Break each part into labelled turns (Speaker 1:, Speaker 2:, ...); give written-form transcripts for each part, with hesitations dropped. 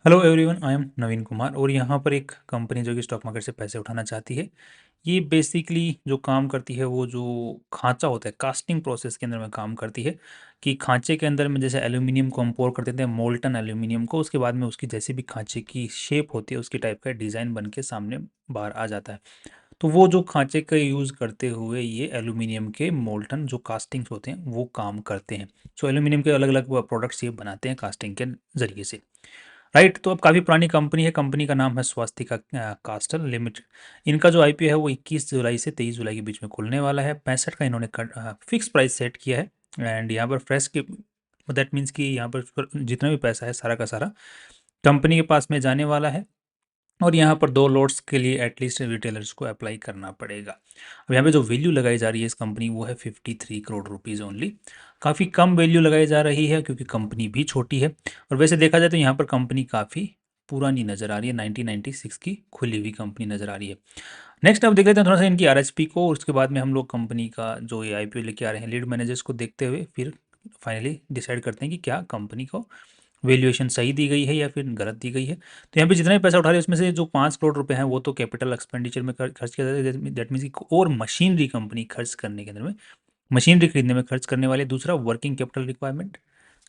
Speaker 1: Hello everyone, I am नवीन कुमार और यहाँ पर एक कंपनी जो कि स्टॉक मार्केट से पैसे उठाना चाहती है। ये बेसिकली जो काम करती है वो जो खांचा होता है कास्टिंग प्रोसेस के अंदर में काम करती है कि खांचे के अंदर में जैसे एल्यूमिनियम को हम पोर कर देते हैं मोल्टन एल्यूमिनियम को, उसके बाद में उसकी जैसी भी खांचे की शेप होती है उसकी टाइप का डिज़ाइन बन के सामने बाहर आ जाता है। तो वो जो खांचे का यूज़ करते हुए ये एल्यूमिनियम के मोल्टन जो कास्टिंग्स होते हैं वो काम करते हैं। सो एल्यूमिनियम के अलग अलग प्रोडक्ट्स ये बनाते हैं कास्टिंग के ज़रिए से। राइट, तो अब काफ़ी पुरानी कंपनी है। कंपनी का नाम है स्वास्तिका कास्टल लिमिटेड। इनका जो आईपीओ है वो 21 जुलाई से 23 जुलाई के बीच में खुलने वाला है। 65 का इन्होंने फिक्स प्राइस सेट किया है। एंड यहाँ पर फ्रेश के दैट मीन्स कि यहाँ पर जितना भी पैसा है सारा का सारा कंपनी के पास में जाने वाला है। और यहाँ पर 2 लॉट्स के लिए एटलीस्ट रिटेलर्स को अप्लाई करना पड़ेगा। अब यहाँ पे जो वैल्यू लगाई जा रही है इस कंपनी वो है 53 करोड़ रुपीज़ ओनली। काफ़ी कम वैल्यू लगाई जा रही है क्योंकि कंपनी भी छोटी है। और वैसे देखा जाए तो यहाँ पर कंपनी काफ़ी पुरानी नज़र आ रही है, 1996 की खुली हुई कंपनी नज़र आ रही है। नेक्स्ट अब देख लेते हैं थोड़ा सा इनकी आरएचपी को, उसके बाद में हम लोग कंपनी का जो ये आईपीओ लेके आ रहे हैं लीड मैनेजर्स को देखते हुए फिर फाइनली डिसाइड करते हैं कि क्या कंपनी को वैल्यूएशन सही दी गई है या फिर गलत दी गई है। तो यहाँ पे जितना भी पैसा उठा रहे हैं उसमें से जो 5 करोड़ रुपए हैं वो तो कैपिटल एक्सपेंडिचर में खर्च किया जाता है। दैट मीन्स की और मशीनरी कंपनी खर्च करने के अंदर में मशीनरी खरीदने में खर्च करने वाले। दूसरा वर्किंग कैपिटल रिक्वायरमेंट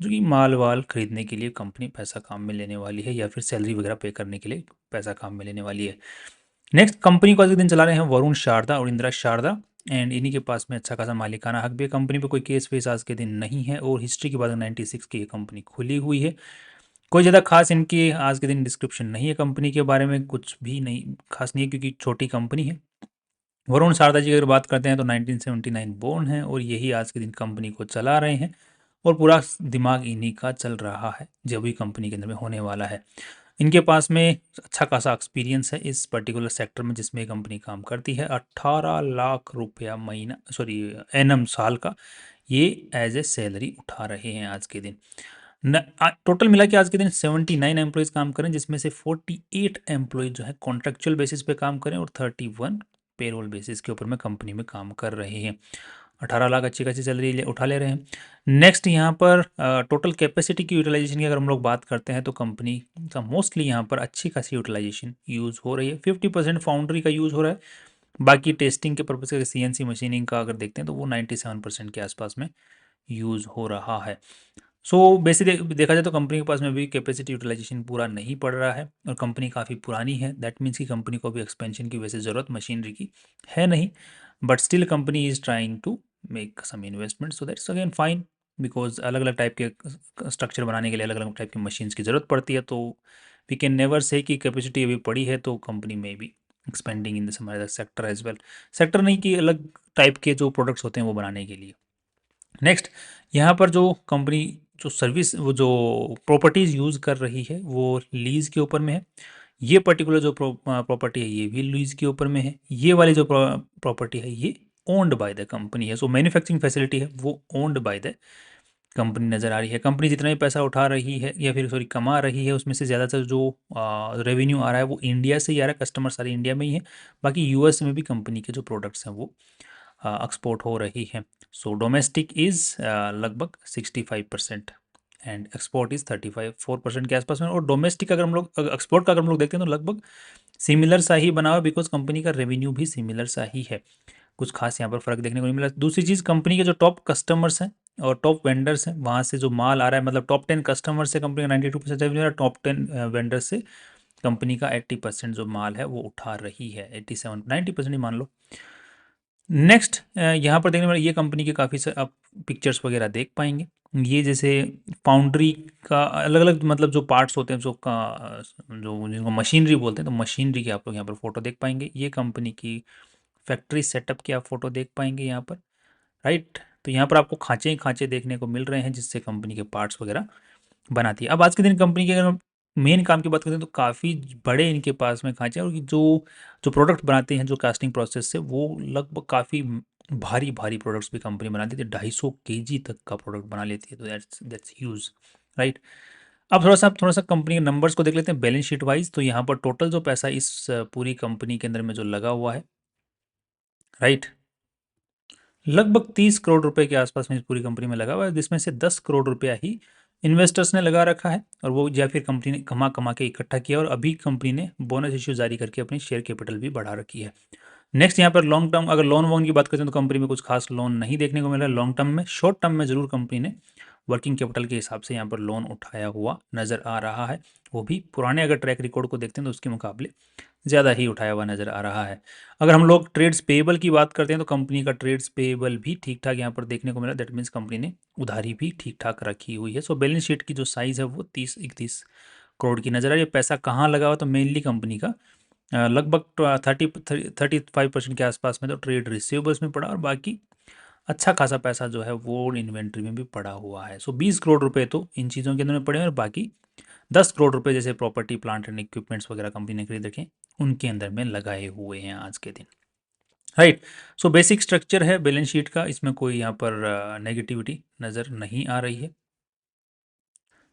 Speaker 1: जो कि माल वाल खरीदने के लिए कंपनी पैसा काम में लेने वाली है या फिर सैलरी वगैरह पे करने के लिए पैसा काम में लेने वाली है। नेक्स्ट कंपनी को आज के दिन चला रहे हैं वरुण शारदा और इंदिरा शारदा। एंड इन्हीं के पास में अच्छा खासा मालिकाना हक भी है। कंपनी पे कोई केस वेस आज के दिन नहीं है और हिस्ट्री की बात 96 की ये कंपनी खुली हुई है। कोई ज़्यादा खास इनकी आज के दिन डिस्क्रिप्शन नहीं है कंपनी के बारे में, कुछ भी नहीं खास नहीं है क्योंकि छोटी कंपनी है। वरुण शारदा जी की अगर बात करते हैं तो 1979 बोर्न है और यही आज के दिन कंपनी को चला रहे हैं और पूरा दिमाग इन्हीं का चल रहा है जो भी कंपनी के अंदर में होने वाला है। इनके पास में अच्छा खासा एक्सपीरियंस है इस पर्टिकुलर सेक्टर में जिसमें कंपनी काम करती है। 18 लाख रुपया महीना सॉरी एनम साल का ये एज ए सैलरी उठा रहे हैं आज के दिन। टोटल मिला के आज के दिन 79 एम्प्लॉयज़ काम करें जिसमें से 48 एम्प्लॉयज जो है कॉन्ट्रेक्चुअल बेसिस पे काम करें और 31 पेरोल बेसिस के ऊपर में कंपनी में काम कर रहे हैं। 18 लाख अच्छी खासी सैलरी उठा ले रहे हैं। नेक्स्ट यहाँ पर टोटल कैपेसिटी की यूटिलाइजेशन की अगर हम लोग बात करते हैं तो कंपनी का मोस्टली यहाँ पर अच्छी खासी यूटिलाइजेशन यूज़ हो रही है। 50% फाउंड्री का यूज़ हो रहा है। बाकी टेस्टिंग के पर्पज़ से सीएनसी मशीनिंग का अगर देखते हैं तो वो 97% के आसपास में यूज़ हो रहा है। सो बेसिकली देखा जाए तो कंपनी के पास में भी कैपेसिटी यूटिलाइजेशन पूरा नहीं पड़ रहा है और कंपनी काफ़ी पुरानी है। दैट मीन्स कि कंपनी को भी एक्सपेंशन की वैसे ज़रूरत मशीनरी की है नहीं। But still company is trying to make some investment, so that's again fine because अलग अलग टाइप के स्ट्रक्चर बनाने के लिए अलग अलग टाइप की मशीन्स की ज़रूरत पड़ती है। तो वी कैन नेवर से कि कैपेसिटी अभी पड़ी है तो कंपनी में भी एक्सपेंडिंग इन दिस हमारे सेक्टर एज वेल। सेक्टर नहीं कि अलग टाइप के जो प्रोडक्ट्स होते हैं वो बनाने के लिए। नेक्स्ट यहाँ पर जो कंपनी जो सर्विस वो जो प्रॉपर्टीज़ यूज़ कर रही है वो लीज़ के ऊपर में है। ये पर्टिकुलर जो प्रॉपर्टी है ये भी लीज़ के ऊपर में है। ये वाली जो प्रॉपर्टी है ये ओन्ड बाय द कंपनी है। सो मैन्युफैक्चरिंग फैसिलिटी है वो ओन्ड बाय द कंपनी नज़र आ रही है। कंपनी जितना भी पैसा उठा रही है या फिर सॉरी कमा रही है उसमें से ज़्यादातर जो रेवेन्यू आ रहा है वो इंडिया से ही आ रहा है। कस्टमर सारे इंडिया में ही है। बाकी यूएस में भी कंपनी के जो प्रोडक्ट्स हैं वो एक्सपोर्ट हो रही है। सो डोमेस्टिक इज़ लगभग 65% एंड एक्सपोर्ट इज़ 34% के आसपास में। और डोमेस्टिक अगर हम लोग एक्सपोर्ट का अगर हम लोग देखते हैं तो लगभग सिमिलर सा ही बना हुआ बिकॉज कंपनी का रेवेन्यू भी सिमिलर सा ही है। कुछ खास यहाँ पर फ़र्क देखने को नहीं मिला। दूसरी चीज़ कंपनी के जो टॉप कस्टमर्स हैं और टॉप वेंडर्स हैं वहाँ से जो माल आ रहा है मतलब टॉप 10 कस्टमर्स से कंपनी का 92% रेवेन्यू है। टॉप 10 वेंडर्स से कंपनी का 80% जो माल है वो उठा रही है। 87 90% ही मान लो। नेक्स्ट यहाँ पर देखने वाले ये कंपनी के काफ़ी से आप पिक्चर्स वगैरह देख पाएंगे। ये जैसे फाउंड्री का अलग अलग मतलब जो पार्ट्स होते हैं जो जो जिनको मशीनरी बोलते हैं तो मशीनरी की आप लोग यहाँ पर फोटो देख पाएंगे। ये कंपनी की फैक्ट्री सेटअप की आप फोटो देख पाएंगे यहाँ पर। राइट, तो यहाँ पर आपको खांचे ही खांचे देखने को मिल रहे हैं जिससे कंपनी के पार्ट्स वगैरह बनाती है। अब आज के दिन कंपनी के अगर मेन काम की बात करें तो काफ़ी बड़े इनके पास में खांचे हैं और जो जो प्रोडक्ट बनाते हैं जो कास्टिंग प्रोसेस से वो लगभग काफ़ी भारी भारी प्रोडक्ट्स भी कंपनी बनाती है। 250 केजी तक का प्रोडक्ट बना लेती है तो दैट्स ह्यूज। राइट, अब थोड़ा सा कंपनी के नंबर्स को देख लेते हैं बैलेंस शीट वाइज। तो यहाँ पर टोटल जो पैसा इस पूरी कंपनी के अंदर में जो लगा हुआ है राइट लगभग 30 करोड़ रुपए के आसपास में इस पूरी कंपनी में लगा हुआ है जिसमें से 10 करोड़ रुपया ही इन्वेस्टर्स ने लगा रखा है और वो या फिर कंपनी ने कमा कमा के इकट्ठा किया और अभी कंपनी ने बोनस इश्यू जारी करके अपनी शेयर कैपिटल भी बढ़ा रखी है। नेक्स्ट यहाँ पर लॉन्ग टर्म अगर लोन वोन की बात करते हैं तो कंपनी में कुछ खास लोन नहीं देखने को मिल रहा है लॉन्ग टर्म में। शॉर्ट टर्म में जरूर कंपनी ने वर्किंग कैपिटल के हिसाब से यहाँ पर लोन उठाया हुआ नज़र आ रहा है, वो भी पुराने अगर ट्रैक रिकॉर्ड को देखते हैं तो उसके मुकाबले ज़्यादा ही उठाया हुआ नज़र आ रहा है। अगर हम लोग ट्रेड्स पेएबल की बात करते हैं तो कंपनी का ट्रेड्स पेएबल भी ठीक ठाक यहाँ पर देखने को मिला। दैट मीन्स कंपनी ने उधारी भी ठीक ठाक रखी हुई है। सो बैलेंस शीट की जो साइज़ है वो 30-31 करोड़ की नज़र आ रही है। पैसा कहाँ लगा हुआ तो मेनली कंपनी का लगभग 35% के आसपास में तो ट्रेड रिसीवेबल्स में पड़ा और बाकी अच्छा खासा पैसा जो है वो इन्वेंट्री में भी पड़ा हुआ है। सो 20 करोड़ रुपए तो इन चीज़ों के अंदर में पड़े हैं और बाकी 10 करोड़ रुपए जैसे प्रॉपर्टी प्लांट एंड इक्विपमेंट्स वगैरह कंपनी ने खरीद रखे उनके अंदर में लगाए हुए हैं आज के दिन। राइट। सो बेसिक स्ट्रक्चर है बैलेंस शीट का, इसमें कोई यहाँ पर नेगेटिविटी नज़र नहीं आ रही है।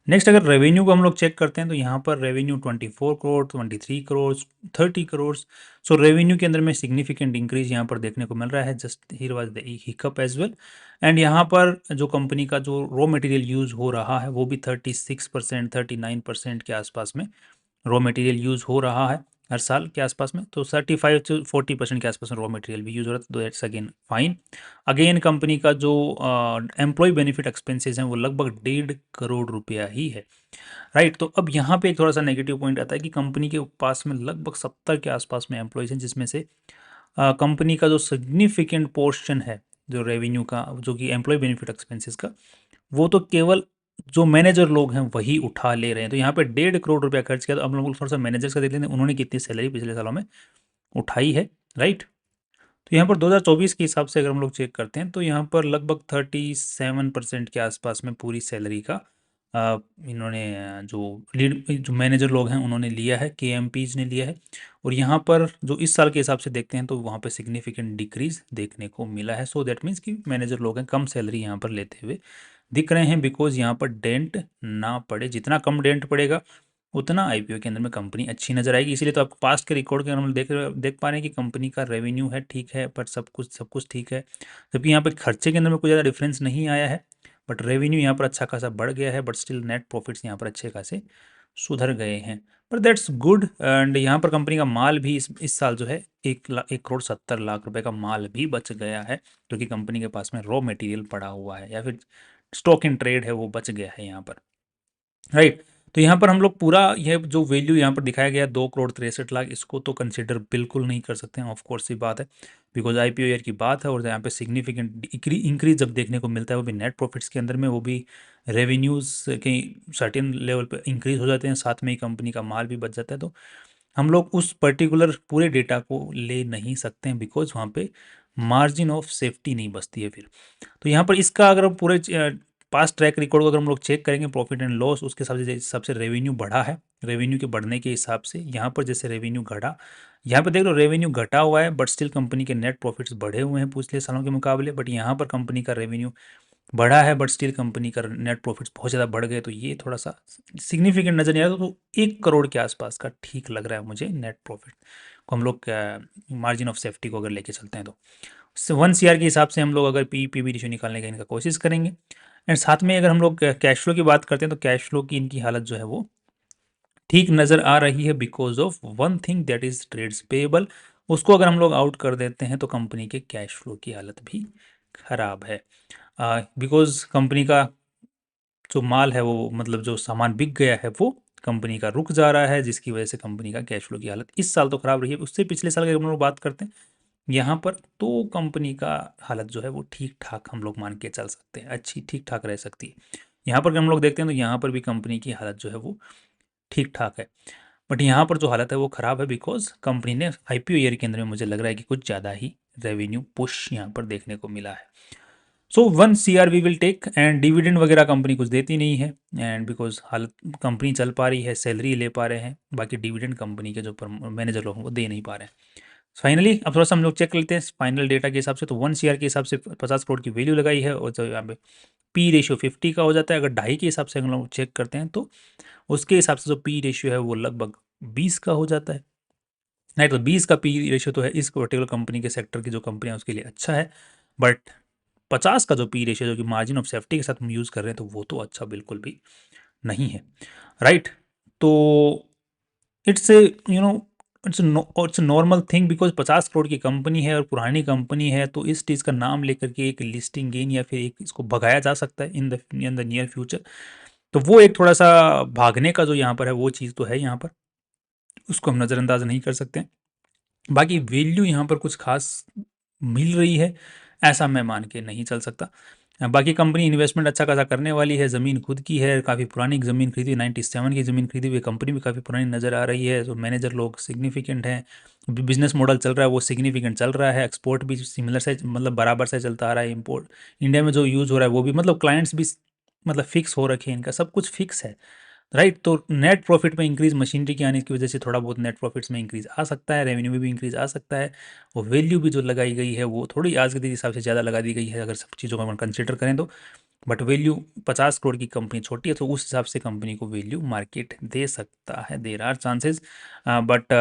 Speaker 1: नेक्स्ट अगर रेवेन्यू को हम लोग चेक करते हैं तो यहाँ पर रेवेन्यू 24 करोड़, 23 करोड़, 30 करोड़। सो रेवेन्यू के अंदर में सिग्निफिकेंट इंक्रीज यहाँ पर देखने को मिल रहा है। Just here was the hiccup as well. And यहाँ पर जो कंपनी का जो रॉ मटेरियल यूज़ हो रहा है वो भी 36%, 39% के आसपास में रॉ मटेरियल यूज़ हो रहा है हर साल के आसपास में। तो 35 से 40% के आसपास में रॉ मटेरियल भी यूज़ हो रहा है, तो that's again fine. Again company का जो एम्प्लॉय बेनिफिट एक्सपेंसेस हैं वो लगभग 1.5 करोड़ रुपया ही है। राइट। तो अब यहाँ पे एक थोड़ा सा नेगेटिव पॉइंट आता है कि कंपनी के पास में लगभग 70 के आसपास में एम्प्लॉयज़ हैं, जिसमें से कंपनी का जो सिग्निफिकेंट पोर्शन है जो रेवेन्यू का, जो कि एम्प्लॉय बेनिफिट एक्सपेंसेस का, वो तो केवल जो मैनेजर लोग हैं वही उठा ले रहे हैं। तो यहाँ पे 1.5 करोड़ रुपया खर्च किया। तो अब हम लोग थोड़ा सा मैनेजर्स का देख लेते हैं उन्होंने कितनी सैलरी पिछले सालों में उठाई है। राइट। तो यहाँ पर 2024 के हिसाब से अगर हम लोग चेक करते हैं तो यहाँ पर लगभग 37% के आसपास में पूरी सैलरी का इन्होंने जो मैनेजर लोग हैं उन्होंने लिया है, KMPs ने लिया है। और यहाँ पर जो इस साल के हिसाब से देखते हैं तो वहाँ पे सिग्निफिकेंट डिक्रीज देखने को मिला है। सो दैट मीन्स कि मैनेजर लोग हैं कम सैलरी यहाँ पर लेते हुए दिख रहे हैं, बिकॉज यहाँ पर डेंट ना पड़े। जितना कम डेंट पड़ेगा उतना IPO के अंदर में कंपनी अच्छी नजर आएगी। इसीलिए तो आप पास्ट के रिकॉर्ड के हम देख पा रहे हैं कि कंपनी का रेवेन्यू है ठीक है, पर सब कुछ ठीक है। जबकि यहाँ पे खर्चे के अंदर में कोई ज़्यादा डिफरेंस नहीं आया है, बट रेवेन्यू यहाँ पर अच्छा खासा बढ़ गया है, बट स्टिल नेट प्रॉफिट्स यहाँ पर अच्छे खासे सुधर गए हैं। पर दैट्स गुड। एंड यहाँ पर कंपनी का माल भी इस साल जो है 1,70,00,000 रुपए का माल भी बच गया है, जो कि कंपनी के पास में रॉ मटेरियल पड़ा हुआ है या फिर स्टॉक इन ट्रेड है वो बच गया है यहाँ पर। राइट। तो यहाँ पर हम लोग पूरा यह जो वैल्यू यहाँ पर दिखाया गया 2,63,00,000, इसको तो कंसिडर बिल्कुल नहीं कर सकते हैं। ऑफ कोर्स ही बात है, बिकॉज IPO ईयर की बात है और यहाँ पे सिग्निफिकेंट इंक्रीज जब देखने को मिलता है वो भी नेट प्रॉफिट्स के अंदर में, वो भी रेवेन्यूज़ के सर्टेन लेवल पे इंक्रीज हो जाते हैं, साथ में ही कंपनी का माल भी बच जाता है। तो हम लोग उस पर्टिकुलर पूरे डेटा को ले नहीं सकते हैं, बिकॉज वहाँ पे मार्जिन ऑफ सेफ्टी नहीं बचती है फिर। तो यहाँ पर इसका अगर हम पूरे पास्ट ट्रैक रिकॉर्ड को अगर हम लोग चेक करेंगे प्रॉफिट एंड लॉस, उसके हिसाब से रेवेन्यू बढ़ा है। रेवेन्यू के बढ़ने के हिसाब से यहाँ पर जैसे रेवेन्यू घटा, यहाँ पर देख लो रेवेन्यू घटा हुआ है, बट स्टिल कंपनी के नेट प्रॉफिट्स बढ़े हुए हैं पिछले सालों के मुकाबले। बट यहाँ पर कंपनी का रेवेन्यू बढ़ा है, बट स्टिल कंपनी का नेट प्रॉफिट्स बहुत ज़्यादा बढ़ गए, तो ये थोड़ा सा सिग्निफिकेंट नज़र नहीं आ रहा। तो 1 करोड़ के आसपास का ठीक लग रहा है मुझे नेट प्रॉफिट को, हम लोग मार्जिन ऑफ सेफ्टी को अगर लेके चलते हैं तो 1 CR के हिसाब से हम लोग अगर PE/PB रेशियो निकालने का इनका कोशिश करेंगे। एंड साथ में अगर हम लोग कैश फ्लो की बात करते हैं तो कैश फ्लो की इनकी हालत जो है वो ठीक नज़र आ रही है, because of one thing that is trades payable. उसको अगर हम लोग आउट कर देते हैं तो कंपनी के कैश फ्लो की हालत भी खराब है, बिकॉज कंपनी का जो माल है वो मतलब जो सामान बिक गया है वो कंपनी का रुक जा रहा है, जिसकी वजह से कंपनी का कैश फ्लो की हालत इस साल तो खराब रही है। उससे पिछले साल की अगर हम लोग बात करते हैं यहाँ पर, तो कंपनी का हालत जो है वो ठीक ठाक हम लोग मान के चल सकते हैं, अच्छी ठीक ठाक रह सकती है। यहाँ पर अगर हम लोग देखते हैं तो यहाँ पर भी कंपनी की हालत जो है वो ठीक ठाक है, बट यहाँ पर जो हालत है वो ख़राब है, बिकॉज कंपनी ने IPO ईयर के अंदर में मुझे लग रहा है कि कुछ ज़्यादा ही रेवेन्यू पुश यहाँ पर देखने को मिला है। So 1 CR we will take. And dividend वगैरह कंपनी कुछ देती नहीं है, एंड बिकॉज हालत कंपनी चल पा रही है, सैलरी ले पा रहे हैं, बाकी डिविडेंड कंपनी के जो मैनेजर लोग हैं वो दे नहीं पा रहे हैं। फाइनली अब थोड़ा सा हम लोग चेक लेते हैं फाइनल डेटा के हिसाब से। तो 1 CR के हिसाब से 50 करोड़ की वैल्यू लगाई है, और जो यहाँ पे P रेशियो 50 का हो जाता है। अगर 2.5 के हिसाब से हम लोग चेक करते हैं तो उसके हिसाब से जो P रेशियो है वो लगभग 20 का हो जाता है। नहीं तो 20 का P रेशियो तो है इस पर्टिकुलर कंपनी के सेक्टर की जो कंपनी है उसके लिए अच्छा है, बट 50 का जो पी रेशियो जो कि मार्जिन ऑफ सेफ्टी के साथ हम यूज़ कर रहे हैं, तो वो तो अच्छा बिल्कुल भी नहीं है, राइट? तो it's a you know it's normal thing, because 50 crore की कंपनी है और पुरानी कंपनी है, तो इस चीज़ का नाम लेकर के एक लिस्टिंग गेन या फिर एक इसको भगाया जा सकता है इन द नियर फ्यूचर। तो वो एक थोड़ा सा भागने का जो यहाँ पर है वो चीज़ तो है यहाँ पर, उसको हम नज़रअंदाज नहीं कर सकते। बाकी वैल्यू यहाँ पर कुछ खास मिल रही है ऐसा मैं मान के नहीं चल सकता। बाकी कंपनी इन्वेस्टमेंट अच्छा खासा करने वाली है, ज़मीन खुद की है, काफ़ी पुरानी ज़मीन खरीदी, 97 की ज़मीन खरीदी हुई, कंपनी भी काफ़ी पुरानी नज़र आ रही है, तो मैनेजर लोग सिग्निफिकेंट हैं, बिजनेस मॉडल चल रहा है वो सिग्निफिकेंट चल रहा है, एक्सपोर्ट भी सिमिलर से मतलब बराबर से चलता आ रहा है, इम्पोर्ट इंडिया में जो यूज़ हो रहा है वो भी मतलब क्लाइंट्स भी मतलब फिक्स हो रखे हैं, इनका सब कुछ फिक्स है, राइट? तो नेट प्रॉफिट में इंक्रीज मशीनरी के आने की वजह से थोड़ा बहुत नेट प्रॉफिट्स में इंक्रीज आ सकता है, रेवेन्यू में भी इंक्रीज आ सकता है, और वैल्यू भी जो लगाई गई है वो थोड़ी आज के दिन हिसाब से ज़्यादा लगा दी गई है अगर सब चीज़ों को हम कंसिडर करें तो। बट वैल्यू 50 करोड़ की कंपनी छोटी है, तो उस हिसाब से कंपनी को वैल्यू मार्केट दे सकता है, देर आर चांसेस। बट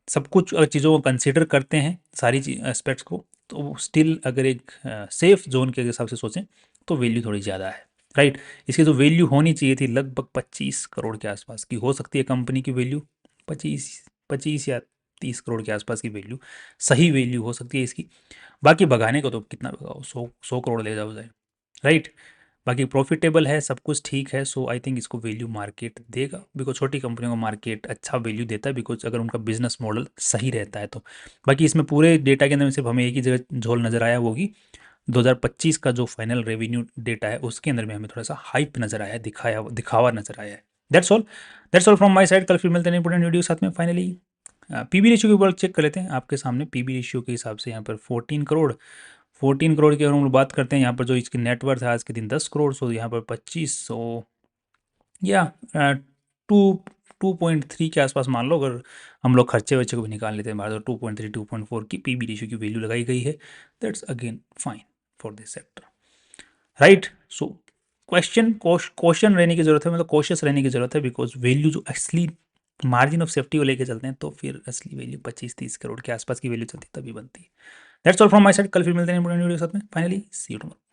Speaker 1: सब कुछ अगर चीज़ों को कंसिडर करते हैं सारी एस्पेक्ट्स को, तो स्टिल अगर एक सेफ जोन के हिसाब से सोचें तो वैल्यू थोड़ी ज़्यादा है, राइट? इसकी जो वैल्यू होनी चाहिए थी लगभग 25 करोड़ के आसपास की हो सकती है कंपनी की वैल्यू, 25 25 या 30 करोड़ के आसपास की वैल्यू सही वैल्यू हो सकती है इसकी। बाकी भगाने को तो कितना भगाओ, 100 100 करोड़ ले जाओ जाए, राइट? बाकी प्रॉफिटेबल है, सब कुछ ठीक है, सो आई थिंक इसको वैल्यू मार्केट देगा, बिकॉज छोटी कंपनियों को मार्केट अच्छा वैल्यू देता है, बिकॉज अगर उनका बिजनेस मॉडल सही रहता है तो। बाकी इसमें पूरे डेटा के अंदर में सिर्फ हमें एक ही जगह झोल नज़र आया, वो होगी 2025 का जो फाइनल रेवेन्यू डेटा है उसके अंदर में हमें थोड़ा सा हाइप नज़र आया है, दिखावा नज़र आया है। That's all from my side. कल फिर मिलते हैं इंपॉर्टेंट वीडियो साथ में। फाइनली पीबी रेशियो के ऊपर चेक कर लेते हैं आपके सामने। पीबी रेशियो के हिसाब से यहाँ पर 14 करोड़ की अगर हम लोग बात करते हैं, यहाँ पर जो इसकी नेटवर्थ है आज के दिन 10 करोड़, सो यहाँ पर 25, या 2.3 के आसपास मान लो, अगर हम लोग खर्चे वर्चे को भी निकाल लेते हैं बाहर, तो 2.3 2.4 की पीबी रेशियो की वैल्यू लगाई गई है। That's again fine for this sector, right? So question रहने की जरूरत है, मतलब कॉशियस रहने की जरूरत है, बिकॉज वैल्यू जो असली मार्जिन ऑफ सेफ्टी को लेके चलते हैं तो फिर असली वैल्यू 25-30 करोड़ के आसपास की वैल्यू चलती है, तभी बनती है। That's all from my side. कल फिर मिलते हैं इंपॉर्टेंट वीडियो के साथ में। Finally see you tomorrow.